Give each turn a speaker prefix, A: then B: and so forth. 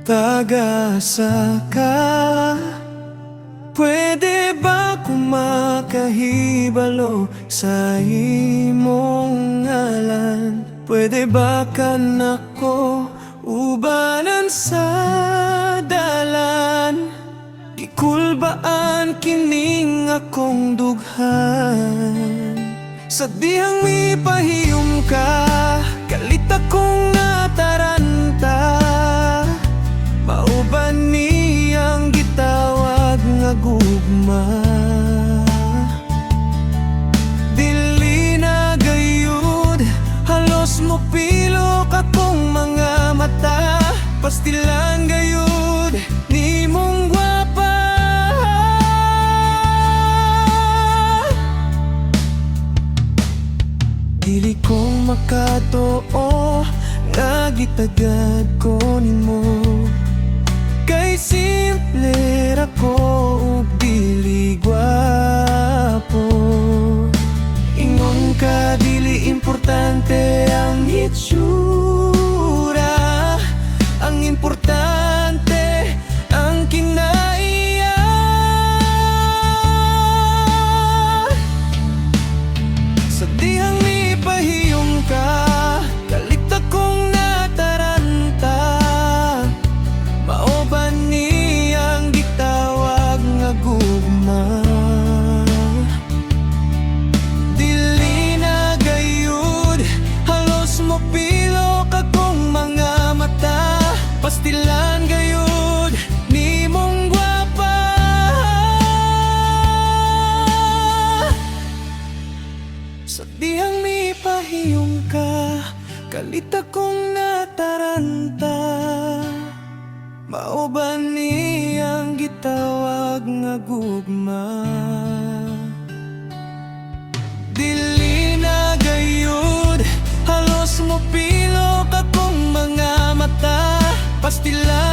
A: Tagasa ka, pwede ba kumakahibalo sa imong ngalan? Pwede ba ka nako ubanan sa dalan? Ikulbaan kining akong dughan. Sa dihang mipahiyom ka, kalit akong nataranta. Mauban niyang gitawag nga gugma. Dili na gayud, halos mopilok akong mga mata. Pastilan gayud, ni mong gwapa. Dili kong makatoo nga gitagad ko nimo. Kay simple ra ko ug dili gwapo. Ingon ka dili importante ang itsura, ang importante ang kinaiya. Sa dihang mipahiyom ka, kalit akong nataranta. Maoban niyang gitawag nga gugma. Dili na gayud, halos mopilok akong mga mata. Pastilan gayud, ni mong gwapa. Sa dihang mipahiyom ka, kalit akong nataranta. Mauban niyang gitawag nga gugma. Dili na gayud, halos mopilok akong mga mata. Pastilan